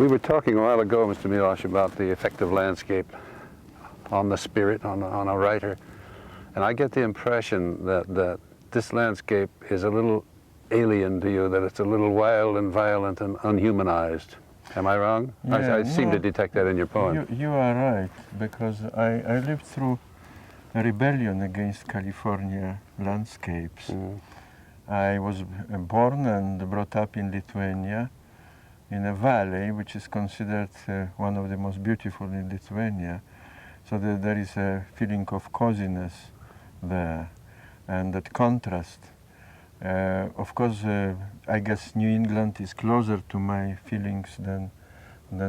We were talking a while ago, Mr. Milosz, about the effect of landscape on the spirit, on a writer. And I get the impression that this landscape is a little alien to you, that it's a little wild and violent and unhumanized. Am I wrong? Yeah, I seem to detect that in your poem. You are right, because I lived through a rebellion against California landscapes. I was born and brought up in Lithuania, in a valley which is considered one of the most beautiful in Lithuania. So there is a feeling of coziness there, and that contrast. Of course, I guess New England is closer to my feelings than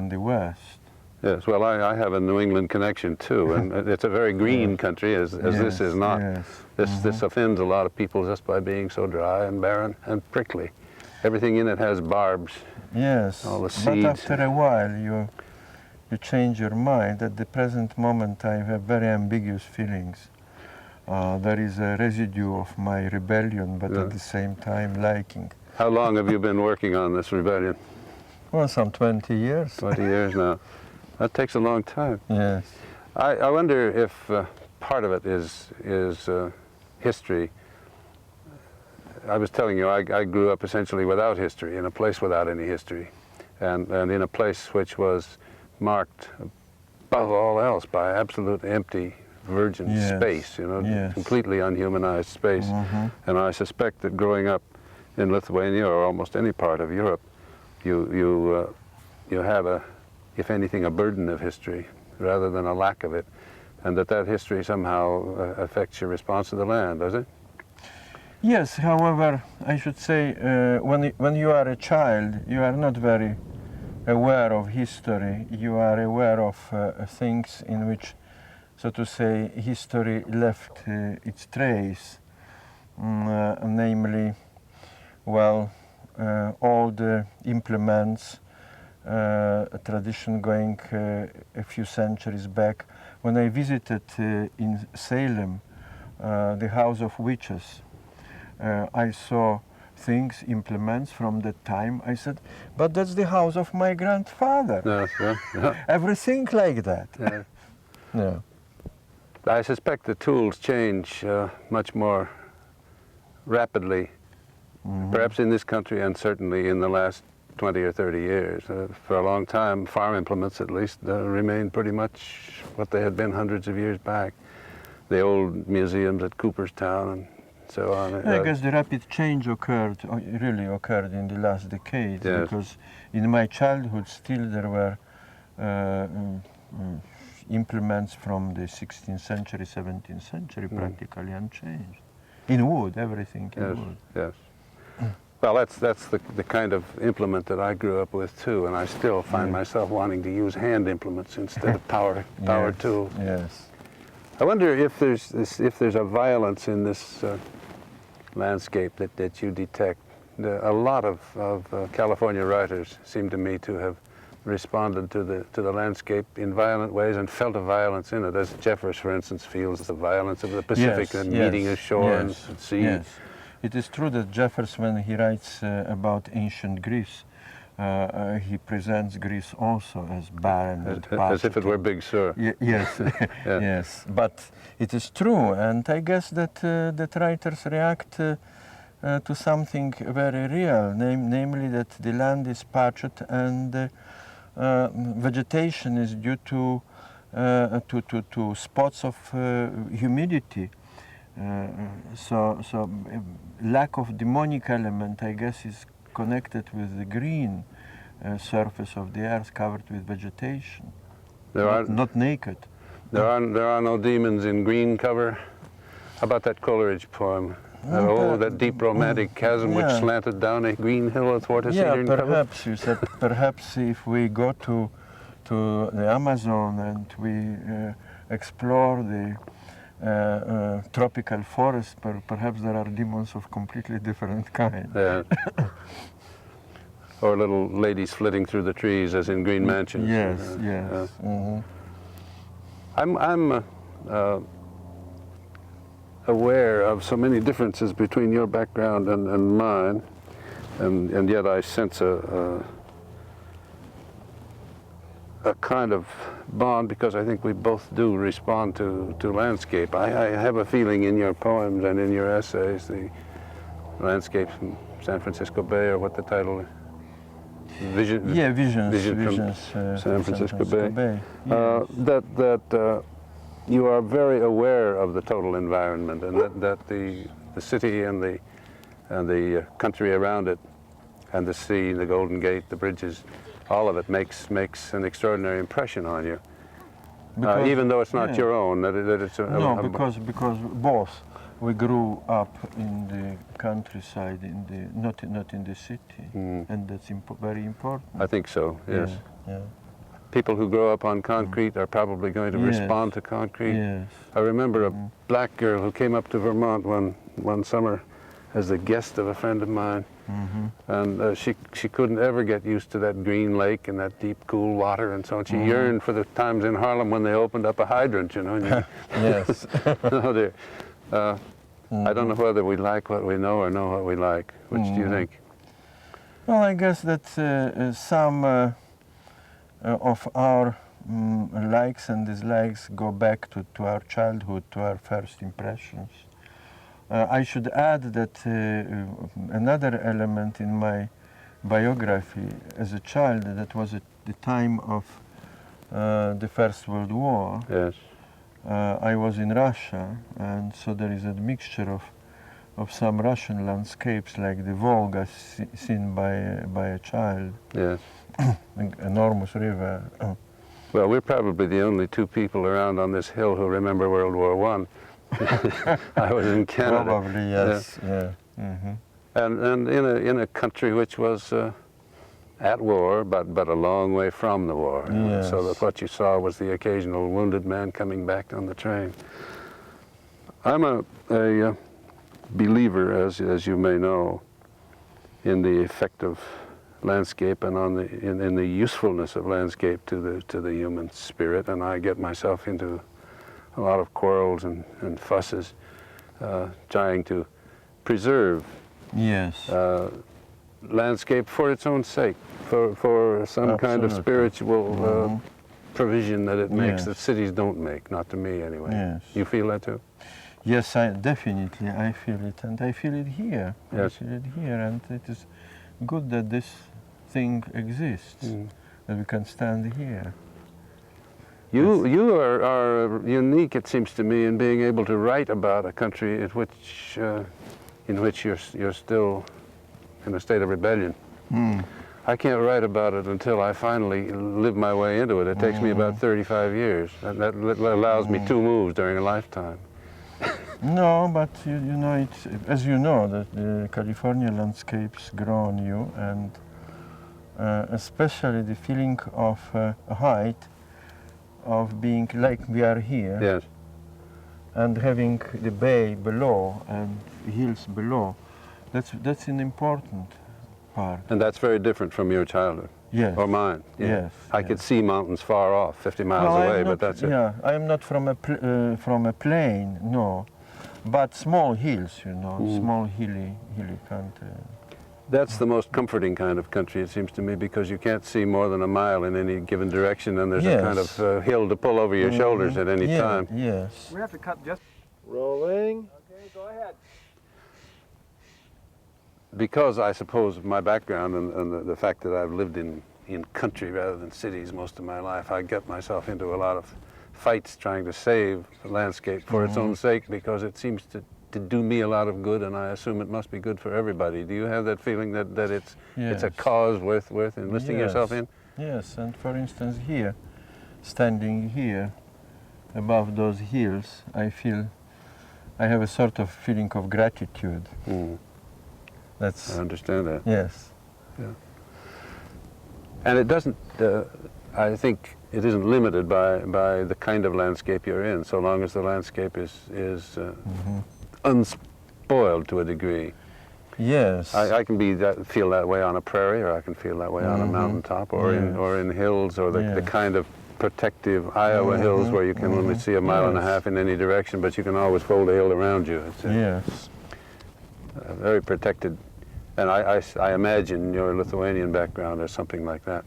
the West. Yes, well, I have a New England connection too, and it's a very green country, as Yes, this is not. yes. This offends a lot of people just by being so dry and barren and prickly. Everything in it has barbs. Yes, all the but seeds. after a while you change your mind. At the present moment I have very ambiguous feelings. There is a residue of my rebellion, but at the same time liking. How long have you been working on this rebellion? Well, some 20 years. 20 years now. That takes a long time. Yes. I wonder if part of it is history. I was telling you, I grew up essentially without history, in a place without any history, and in a place which was marked above all else by absolute empty, virgin space, you know, completely unhumanized space. And I suspect that growing up in Lithuania or almost any part of Europe, you have a, if anything, a burden of history rather than a lack of it, and that history somehow affects your response to the land, does it? Yes, however, I should say, when you are a child, you are not very aware of history. You are aware of things in which, so to say, history left its trace, namely, well, all the implements, a tradition going a few centuries back. When I visited in Salem, the House of Witches, I saw things, implements from that time. I said, but that's the house of my grandfather. Everything like that. Yeah. I suspect the tools change much more rapidly, perhaps in this country and certainly in the last 20 or 30 years. For a long time, farm implements at least remained pretty much what they had been hundreds of years back. The old museums at Cooperstown and so on. I guess the rapid change really occurred in the last decade, because in my childhood still there were implements from the 16th century, 17th century, practically unchanged. In wood, everything in wood. Yes. Well, that's the kind of implement that I grew up with too, and I still find myself wanting to use hand implements instead of power tools. Yes. I wonder if there's a violence in this landscape that you detect. A lot of California writers seem to me to have responded to the landscape in violent ways and felt a violence in it, as Jeffers, for instance, feels the violence of the Pacific and meeting ashore and sea. Yes. It is true that Jeffers, when he writes about ancient Greece, he presents Greece also as barren and as if it were Big Sur. Yes, yes. But it is true, and I guess that writers react to something very real, namely that the land is parched and vegetation is due to spots of humidity. So lack of demonic element, I guess, is connected with the green surface of the earth covered with vegetation. Not naked. There are no demons in green cover. How about that Coleridge poem? That deep romantic chasm which slanted down a green hill athwart a cedar cover? Perhaps, you said, perhaps if we go to the Amazon and we explore the tropical forest, perhaps there are demons of completely different kind. Yeah. Or little ladies flitting through the trees, as in Green Mansions. Yes, yes. I'm aware of so many differences between your background and mine, and yet I sense a a kind of bond because I think we both do respond to landscape. I have a feeling in your poems and in your essays, the landscapes from San Francisco Bay, or what the title is. Visions from San Francisco Bay. Yes. That you are very aware of the total environment, and that the city and the country around it, and the sea, the Golden Gate, the bridges, all of it makes an extraordinary impression on you. Even though it's not your own, that it's because both we grew up in the countryside, not in the city, and that's very important. I think so. Yes. Yeah. People who grow up on concrete are probably going to respond to concrete. Yes. I remember a black girl who came up to Vermont one summer as the guest of a friend of mine, and she couldn't ever get used to that green lake and that deep, cool water, and so on. She yearned for the times in Harlem when they opened up a hydrant, you know. And Yes. oh dear. I don't know whether we like what we know or know what we like. Which do you think? Well, I guess that some of our likes and dislikes go back to our childhood, to our first impressions. I should add that another element in my biography as a child, that was at the time of the First World War. Yes. I was in Russia, and so there is a mixture of some Russian landscapes, like the Volga seen by a child. Yes. An enormous river. Well, we're probably the only two people around on this hill who remember World War I. I was in Canada. Probably, yes. Yeah. And in a country which was at war, but a long way from the war. Yes. So that what you saw was the occasional wounded man coming back on the train. I'm a believer, as you may know, in the effect of landscape and in the usefulness of landscape to the human spirit, and I get myself into a lot of quarrels and fusses, trying to preserve landscape for its own sake, for some kind of spiritual provision that it makes that cities don't make, not to me anyway. Yes. You feel that too? Yes, definitely I feel it, and I feel it here. Yes. I feel it here, and it is good that this thing exists, that we can stand here. You are unique, it seems to me, in being able to write about a country in which you're still in a state of rebellion. I can't write about it until I finally live my way into it. It takes me about 35 years. That allows me 2 moves during a lifetime. No, but you know, as you know, that the California landscapes grow on you, and especially the feeling of height, of being like we are here, Yes. and having the bay below and hills below. That's an important part. And that's very different from your childhood. Yes. Or mine. Yeah. Yes. I could see mountains far off, 50 miles away, but that's it. Yeah, I am not from a plain, no, but small hills, you know, small hilly country. That's the most comforting kind of country, it seems to me, because you can't see more than a mile in any given direction, and there's a kind of hill to pull over your shoulders at any time. Yes. We have to cut just... Rolling. Okay, go ahead. Because I suppose of my background and the fact that I've lived in country rather than cities most of my life, I get myself into a lot of fights trying to save the landscape for its own sake, because it seems to do me a lot of good, and I assume it must be good for everybody. Do you have that feeling that it's a cause worth enlisting yourself in? Yes, and for instance here, standing here above those hills, I have a sort of feeling of gratitude. I understand that. Yes. Yeah. And it doesn't, I think it isn't limited by the kind of landscape you're in, so long as the landscape is unspoiled to a degree. Yes. I can feel that way on a prairie, or I can feel that way on a mountaintop, or in hills, or the kind of protective Iowa hills where you can only see a mile and a half in any direction, but you can always fold a hill around you. It's yes. Very protected. And I imagine your Lithuanian background is something like that.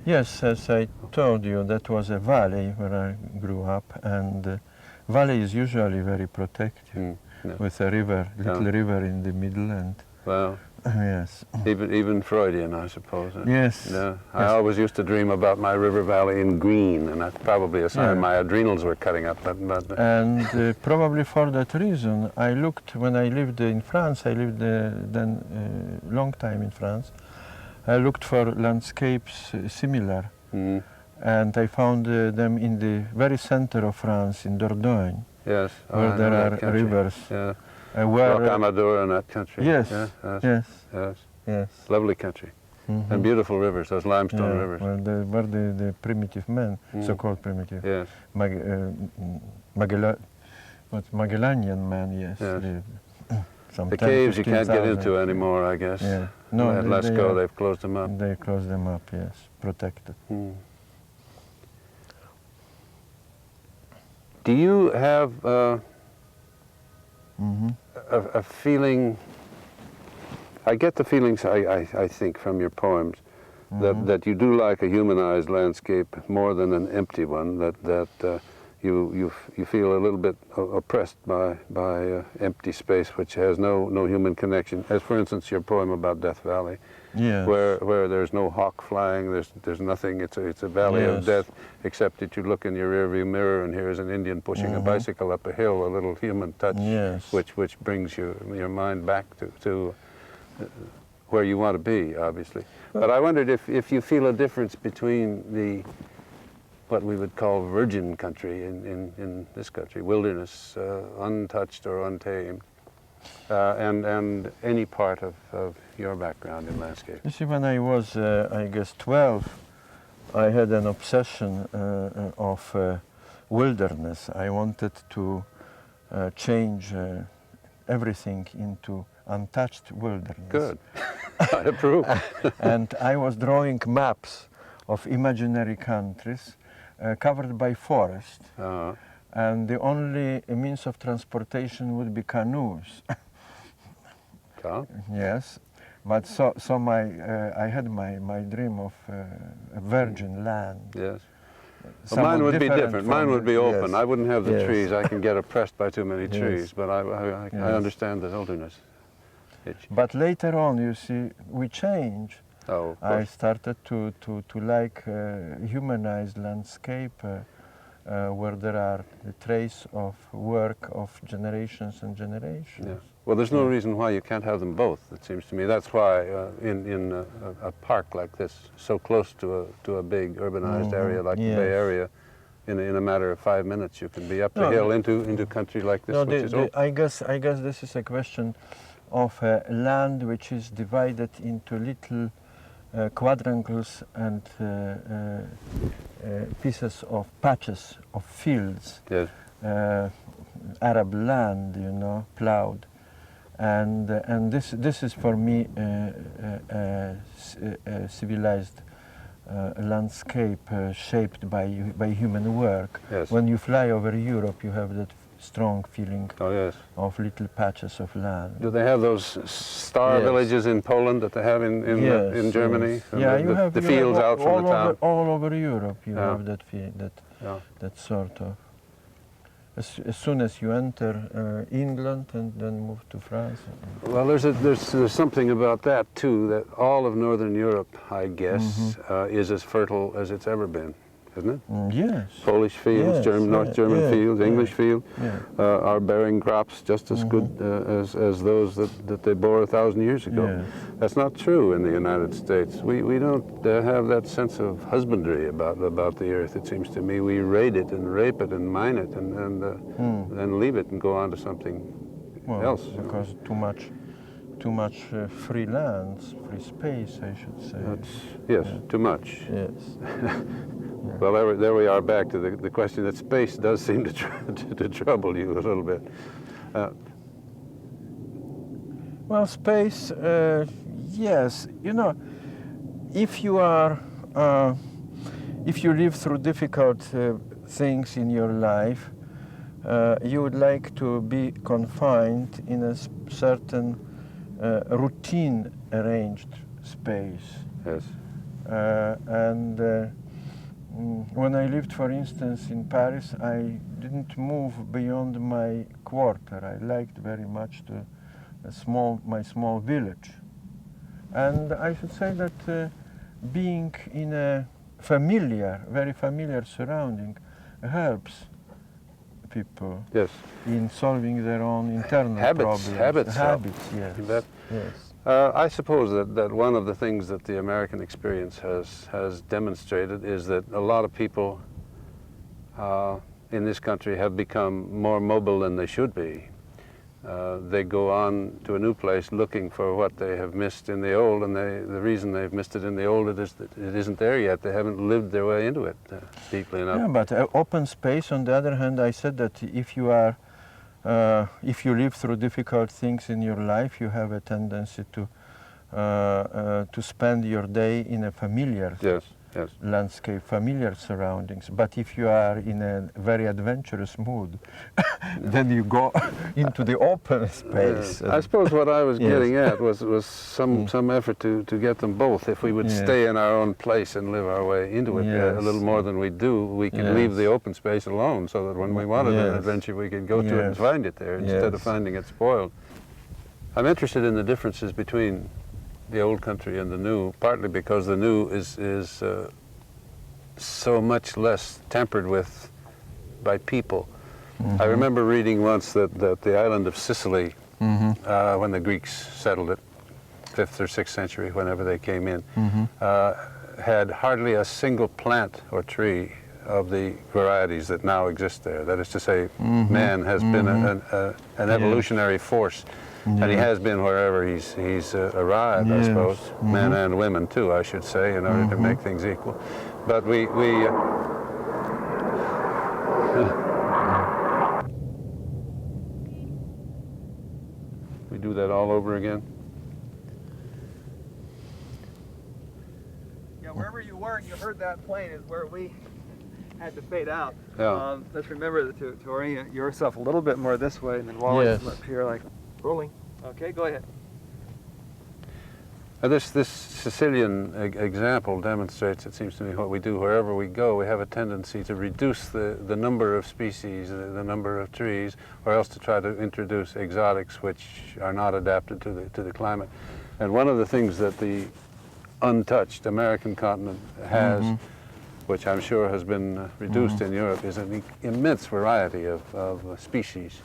Yes, as I told you, that was a valley where I grew up, and valley is usually very protective, Yeah. with a river, little river in the middle, and Well, yes. even Freudian, I suppose. Yes. Yeah. I Yes. always used to dream about my river valley in green, and that's probably a sign Yeah. my adrenals were cutting up. But And probably for that reason, I looked, when I lived in France, I lived then a long time in France, I looked for landscapes similar, and I found them in the very center of France, in Dordogne, yes, where I there know that are country. rivers. Yeah. Where, Rocamadour in that country. yes, Yeah, yes, yes, yes. yes. Lovely country. And beautiful rivers, those limestone rivers. Well, where the primitive men, so-called primitive, Yes. Magellanian men, yes. Yes. Some The 10, caves you can't get 15,000. into anymore, I guess. Yeah. No, At Lascaux, they've closed them up. They closed them up, yes, protected. Do you have a feeling? I get the feelings, I think, from your poems, that you do like a humanized landscape more than an empty one, that you feel a little bit oppressed by empty space which has no human connection, as for instance your poem about Death Valley, Yes. where there's no hawk flying, there's nothing, it's a valley of death, except that you look in your rearview mirror and here's an Indian pushing a bicycle up a hill, a little human touch, Yes. which brings your mind back to where you want to be, obviously. But I wondered if you feel a difference between what we would call virgin country in this country, wilderness, untouched or untamed, and any part of your background in landscape. You see, when I was, I guess, 12, I had an obsession of wilderness. I wanted to change everything into untouched wilderness. Good. I approve. And I was drawing maps of imaginary countries covered by forest. And the only means of transportation would be canoes. Yes. But so I had my dream of a virgin land. Yes. Well, mine would be different. Mine would be open. Yes. I wouldn't have the Yes. trees. I can get oppressed by too many Yes. trees, but I Yes. understand the wilderness. But later on, you see, we change. Oh, of I course. started to like humanized landscape where there are the trace of work of generations and generations. Yeah. Well, there's no reason why you can't have them both, it seems to me. That's why in a park like this, so close to a big urbanized area like the Bay Area, in a matter of 5 minutes you can be up the hill into country like this, No, which is open. I guess this is a question of land which is divided into little quadrangles and pieces of patches of fields. Yes. Arab land, you know, plowed. And this is for me a civilized landscape shaped by human work. Yes. When you fly over Europe, you have that strong feeling Oh, yes. of little patches of land. Do they have those star Yes. villages in Poland that they have in Germany? Yes. And Yeah, the, you have the you fields have out from the town. all over Europe. You Yeah. have that Yeah. that sort of. As soon as you enter England and then move to France. Well, there's something about that too, that all of Northern Europe, I guess, is as fertile as it's ever been, isn't it? Yes. Polish fields, Yes, North German yeah, fields, yeah, English field, yeah. are bearing crops just as good as those that they bore 1,000 years ago. Yes. That's not true in the United States. We don't have that sense of husbandry about the earth, it seems to me. We raid it and rape it and mine it and then leave it and go on to something else. Because too much free lands, free space, I should say. Yes, too much. Yes. Well, there we are back to the question that space does seem to trouble you a little bit. Well, space, yes. You know, if you live through difficult things in your life, you would like to be confined in a certain routine arranged space. Yes. When I lived, for instance, in Paris, I didn't move beyond my quarter. I liked very much my small village. And I should say that being in a very familiar surrounding helps people in solving their own internal problems. Habits, yes. Yes. I suppose that one of the things that the American experience has demonstrated is that a lot of people in this country have become more mobile than they should be. They go on to a new place looking for what they have missed in the old, and the reason they've missed it in the old is that it isn't there yet. They haven't lived their way into it deeply enough. Yeah, but open space, on the other hand, I said that if you live through difficult things in your life, you have a tendency to spend your day in a familiar landscape, familiar surroundings. But if you are in a very adventurous mood, then you go into the open space. I suppose what I was getting at was some effort to get them both. If we would stay in our own place and live our way into it a little more than we do, we can leave the open space alone, so that when we wanted an adventure, we could go to it and find it there instead of finding it spoiled. I'm interested in the differences between the old country and the new, partly because the new is so much less tempered with by people. I remember reading once that the island of Sicily, when the Greeks settled it, 5th or 6th century, whenever they came in, had hardly a single plant or tree of the varieties that now exist there. That is to say, man has been an evolutionary force. And he has been wherever he's arrived, I suppose. Men and women too, I should say, in order to make things equal. But we do that all over again. Yeah, wherever you were and you heard that plane is where we had to fade out. Yeah. Let's remember to orient yourself a little bit more this way, and then Wallace is up here like rolling. Okay, go ahead. This Sicilian example demonstrates, it seems to me, what we do wherever we go. We have a tendency to reduce the number of species, the number of trees, or else to try to introduce exotics which are not adapted to the climate. And one of the things that the untouched American continent has, which I'm sure has been reduced in Europe, is an immense variety of species,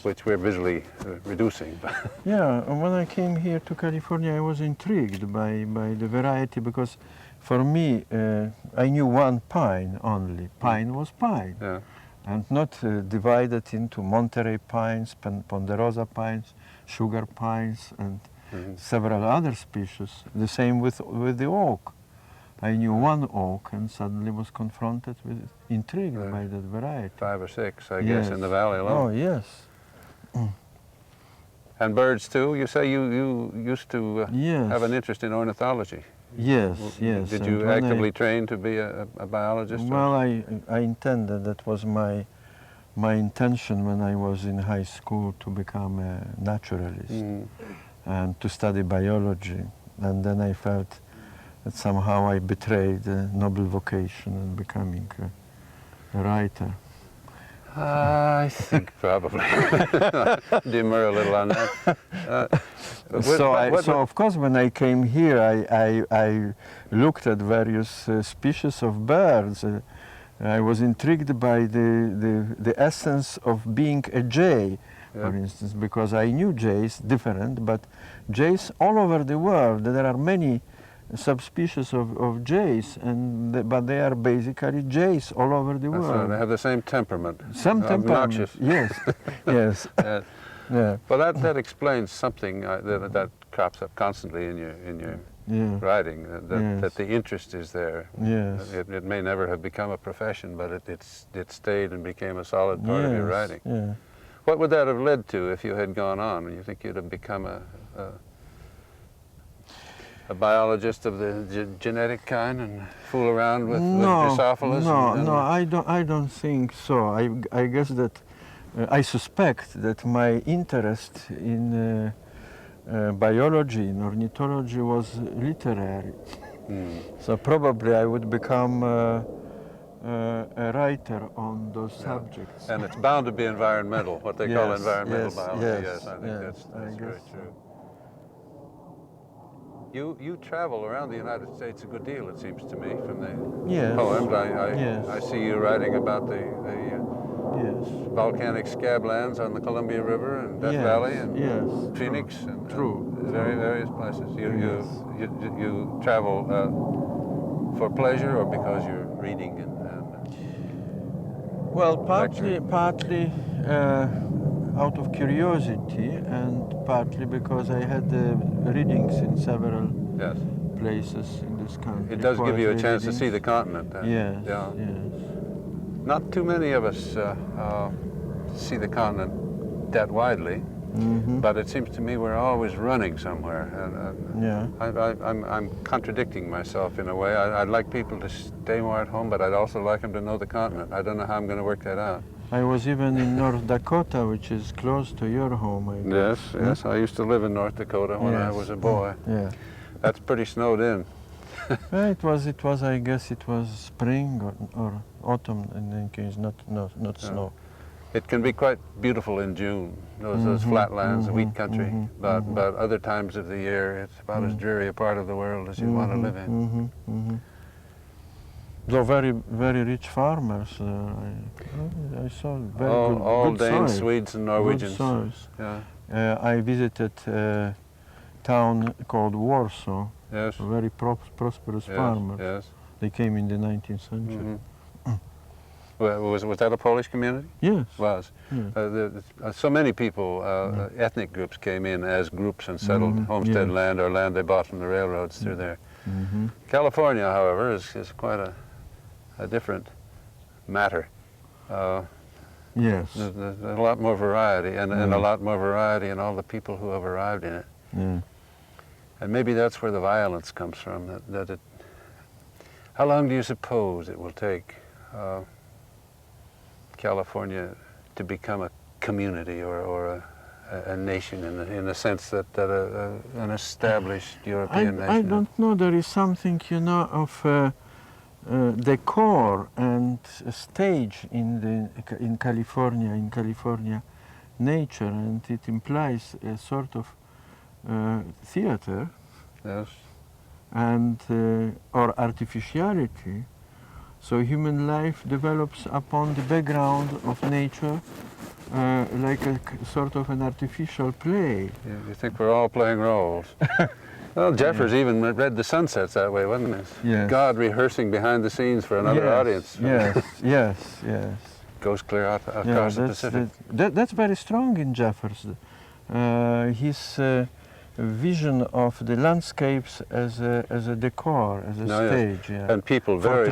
which we're visually reducing. Yeah, when I came here to California, I was intrigued by the variety, because for me, I knew one pine only. Pine was pine, and not divided into Monterey pines, ponderosa pines, sugar pines, and several other species. The same with the oak. I knew one oak and suddenly was confronted with, intrigued by that variety. 5 or 6, I guess, in the valley alone. Oh, yes. And birds too? You say you used to have an interest in ornithology. Yes, yes. Did you actively train to be a biologist? Well, I intended, that was my intention when I was in high school, to become a naturalist and to study biology. And then I felt that somehow I betrayed a noble vocation in becoming a writer. I think probably. Demur a little on that. So of course, when I came here, I looked at various species of birds. I was intrigued by the essence of being a jay, for instance, because I knew jays different, but jays all over the world, there are many subspecies of jays, but they are basically jays all over the world. Right. They have the same temperament. Some temperament. Yes, yes. Yeah. Well, that explains something that crops up constantly in your writing. That the interest is there. Yes. It may never have become a profession, but it stayed and became a solid part of your writing. Yeah. What would that have led to if you had gone on? You think you'd have become a biologist of the genetic kind and fool around with Drosophilus? No, I don't think so. I guess that I suspect that my interest in biology, in ornithology, was literary. So probably I would become a writer on those subjects. And it's bound to be environmental, what they call environmental biology. Yes, I think that's very true. You travel around the United States a good deal, it seems to me, from the poems. I see you writing about the volcanic scablands on the Columbia River and Death Valley and Phoenix and various places. You travel for pleasure or because you're reading and well, partly out of curiosity and partly because I had readings in several places in this country. It does give you a chance to see the continent. Yes. Not too many of us see the continent that widely, but it seems to me we're always running somewhere. I'm contradicting myself in a way. I'd like people to stay more at home, but I'd also like them to know the continent. I don't know how I'm going to work that out. I was even in North Dakota, which is close to your home, I guess. Yes. I used to live in North Dakota when I was a boy. That's pretty snowed in. It was, I guess it was spring or autumn in any case, not snow. It can be quite beautiful in June, those flatlands, the wheat country, but other times of the year it's about as dreary a part of the world as you want to live in. Though very, very rich farmers. I saw very all good Danes, soil. Swedes, and Norwegians. Good soils. I visited a town called Warsaw. Yes. A very prosperous farmers. Yes. They came in the 19th century. Well, was that a Polish community? Yes. Was. So many people, ethnic groups came in as groups and settled homestead land or land they bought from the railroads through there. California, however, is quite a different matter. Yes. There's a lot more variety, and a lot more variety in all the people who have arrived in it. And maybe that's where the violence comes from. How long do you suppose it will take California to become a community or a nation in the sense that an established European nation? I don't know. There is something, of decor and a stage in California nature, and it implies a sort of theater. Yes. And or artificiality. So human life develops upon the background of nature, like a sort of an artificial play. You think we're all playing roles? Well, Jeffers even read the Sunsets that way, wasn't it? Yes. God rehearsing behind the scenes for another audience. Yes. Goes clear out across the Pacific. That's very strong in Jeffers. His vision of the landscapes as a decor, as a stage. Yes. And people very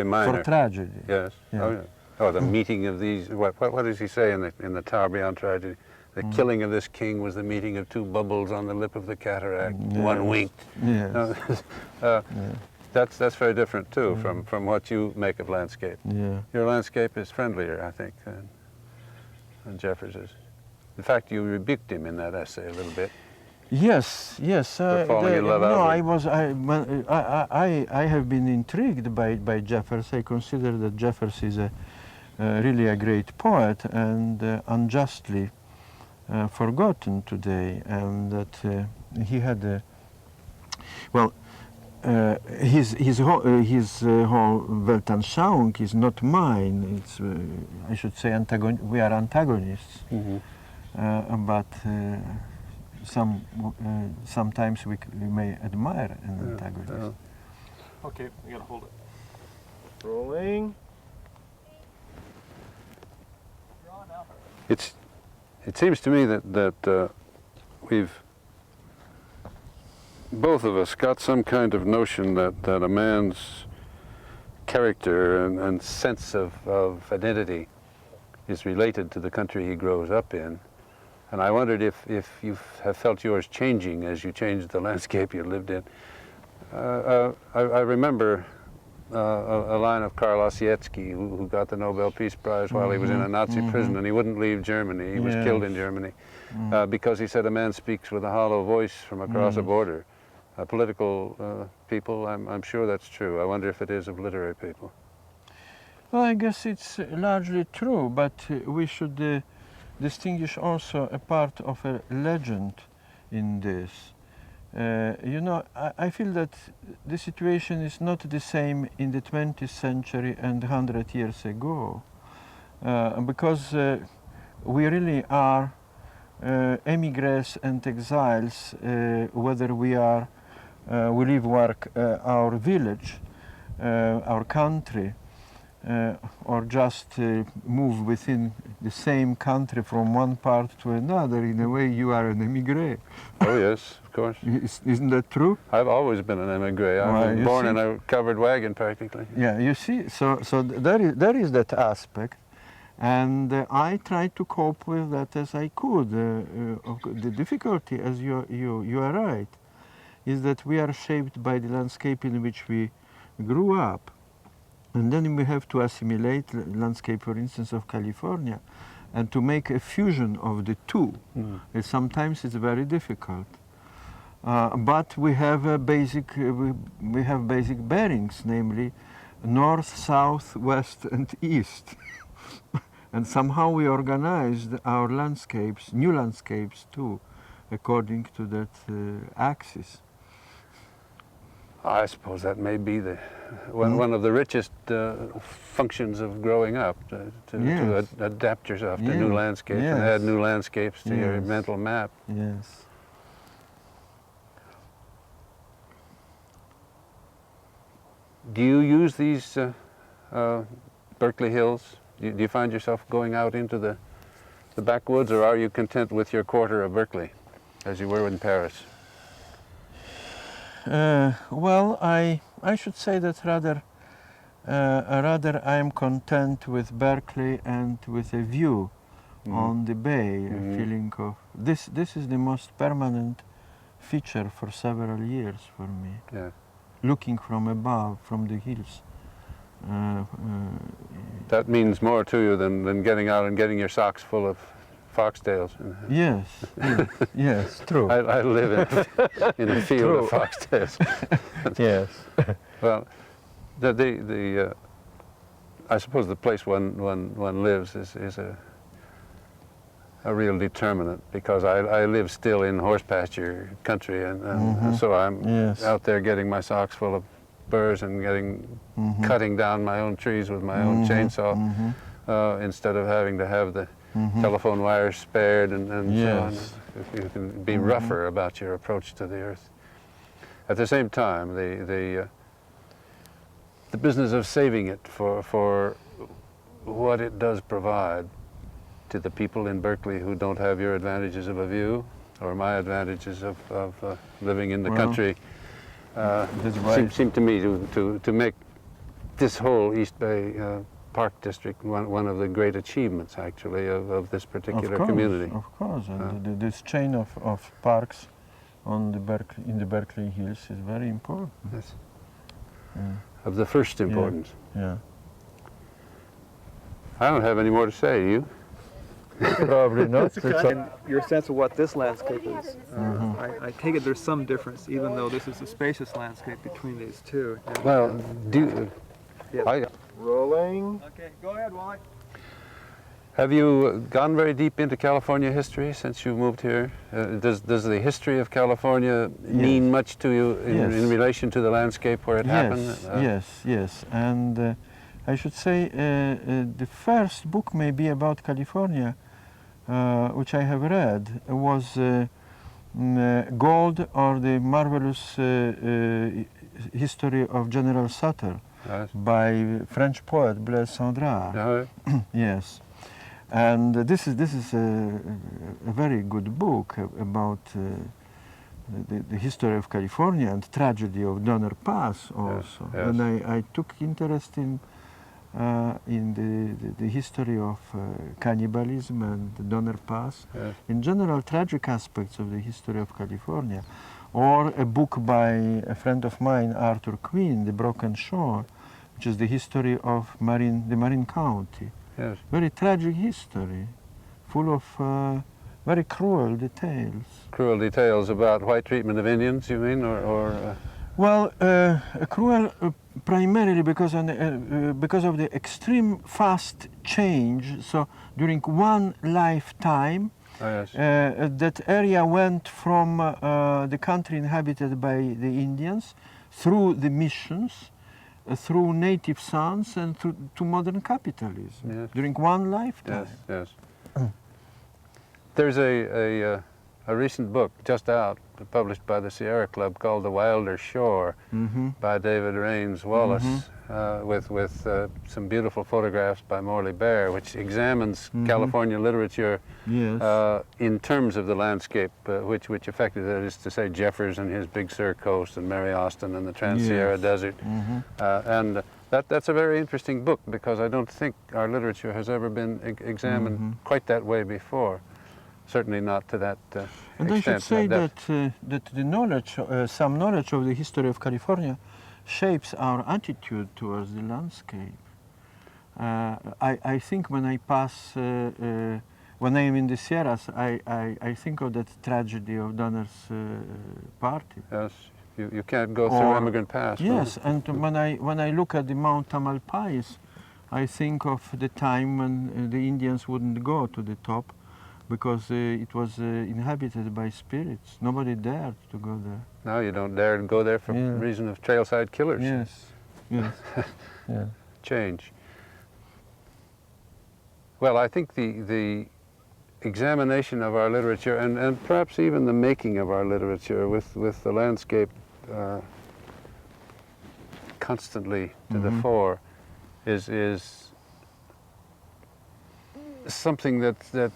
minor. For tragedy. Yes. Oh, the meeting of these, what does he say in the Tower Beyond Tragedy? The killing of this king was the meeting of two bubbles on the lip of the cataract. One winked. Yes. That's very different too from what you make of landscape. Your landscape is friendlier, I think, than Jeffers is. In fact, you rebuked him in that essay a little bit. Yes. For falling in love I have been intrigued by Jeffers. I consider that Jeffers is really a great poet and unjustly forgotten today, and that he had his whole Weltanschauung is not mine. It's I should say we are antagonists, but. Sometimes we may admire an antagonist. Okay, we gotta hold it. Rolling. It seems to me that we've both of us got some kind of notion that a man's character and sense of identity is related to the country he grows up in. And I wondered if you have felt yours changing as you changed the landscape you lived in. I remember a line of Karl Ossietzky, who got the Nobel Peace Prize while he was in a Nazi prison, and he wouldn't leave Germany. He was killed in Germany because he said a man speaks with a hollow voice from across a border. political people, I'm sure that's true. I wonder if it is of literary people. Well, I guess it's largely true, but we should distinguish also a part of a legend in this. You know, I feel that the situation is not the same in the 20th century and 100 years ago, because we really are emigres and exiles, whether we live, work, our village, our country, or just move within the same country from one part to another. In a way, you are an émigré. Oh yes, of course. Isn't that true? I've always been an émigré. I was born in a covered wagon, practically. Yeah, you see, so there is that aspect, and I tried to cope with that as I could. The difficulty, as you are right, is that we are shaped by the landscape in which we grew up. And then we have to assimilate the landscape, for instance, of California, and to make a fusion of the two. Sometimes it's very difficult. But we have basic bearings, namely north, south, west, and east. And somehow we organized our landscapes, new landscapes too, according to that axis. I suppose that may be one of the richest functions of growing up, to adapt yourself to new landscapes and add new landscapes to your mental map. Yes. Do you use these Berekely hills? Do you find yourself going out into the backwoods, or are you content with your quarter of Berekely, as you were in Paris? Well, I should say that rather I am content with Berekely and with a view on the bay, a feeling of this is the most permanent feature for several years for me. Yeah. Looking from above, from the hills. That means more to you than getting out and getting your socks full of foxtails. Yes, yes, true. I live in a field of foxtails. Yes. Well, I suppose the place one lives is a real determinant, because I live still in horse pasture country, and so I'm out there getting my socks full of burrs and cutting down my own trees with my own chainsaw, instead of having to have the telephone wires spared and so on. If you can be rougher about your approach to the earth. At the same time, the business of saving it for what it does provide to the people in Berekely who don't have your advantages of a view, or my advantages of living in the country, seemed to me to make this whole East Bay Park District one of the great achievements, actually, of this particular community. Of course, and this chain of parks in the Berekely Hills is very important. Yes. Of the first importance. Yeah. I don't have any more to say, do you? Probably not. And your sense of what this landscape is, I take it there's some difference, even though this is a spacious landscape between these two. Well, Rolling. Okay, go ahead, Wally. Have you gone very deep into California history since you moved here? Does the history of California mean much to you in relation to the landscape where it happened? Yes. And I should say the first book maybe about California, which I have read, was Gold, or the Marvelous History of General Sutter, by French poet Blaise Cendrars. Yes. And this is a very good book about the history of California and tragedy of Donner Pass also. Yes. And I took interest in the history of cannibalism and Donner Pass. Yes. In general, tragic aspects of the history of California. Or a book by a friend of mine, Arthur Quinn, The Broken Shore, which is the history of the Marin County. Yes. Very tragic history, full of very cruel details. Cruel details about white treatment of Indians, you mean, Well, cruel primarily because of the extreme fast change. So during one lifetime, oh, yes. that area went from the country inhabited by the Indians through the missions, through native sons, and to modern capitalism. Yes. During one lifetime. Yes, yes. There's a recent book just out, published by the Sierra Club, called The Wilder Shore, by David Raines Wallace, with some beautiful photographs by Morley Bear, which examines California literature in terms of the landscape which affected it, that is to say Jeffers and his Big Sur coast and Mary Austin and the Trans-Sierra Desert. And that's a very interesting book, because I don't think our literature has ever been examined quite that way before. Certainly not to that and extent. I should say that the knowledge, some knowledge of the history of California shapes our attitude towards the landscape. I think when I pass, when I am in the Sierras, I think of that tragedy of Donner's party. Yes, you can't go through Emigrant Pass. Yes, and when I look at the Mount Tamalpais, I think of the time when the Indians wouldn't go to the top, because it was inhabited by spirits. Nobody dared to go there. Now you don't dare to go there for reason of trailside killers. Yes, yes, yeah. Change. Well, I think the examination of our literature, and perhaps even the making of our literature with the landscape constantly to the fore, is something that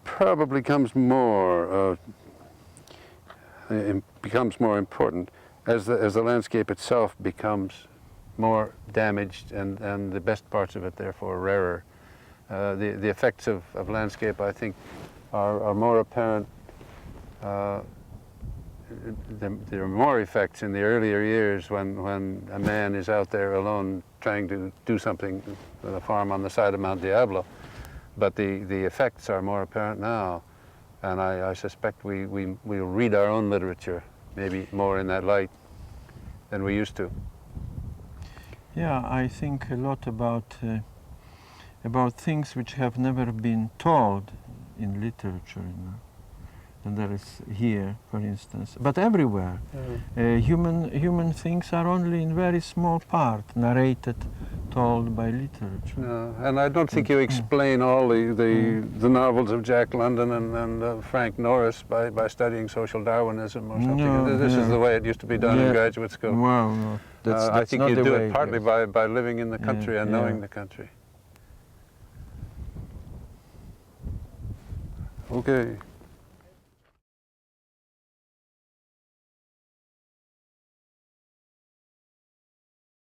probably becomes more important as the landscape itself becomes more damaged, and the best parts of it therefore rarer. The effects of landscape, I think, are more apparent. There are more effects in the earlier years when a man is out there alone trying to do something with a farm on the side of Mount Diablo. But the effects are more apparent now, and I suspect we'll read our own literature maybe more in that light than we used to. Yeah, I think a lot about things which have never been told in literature, you know. And there is here, for instance, but everywhere. Human things are only in very small part narrated, told by literature. No, and I don't think you explain all the novels of Jack London and Frank Norris by studying social Darwinism or something. No, this is the way it used to be done in graduate school. Wow, no. That's I think not you the do way it partly by living in the country and knowing the country. Okay.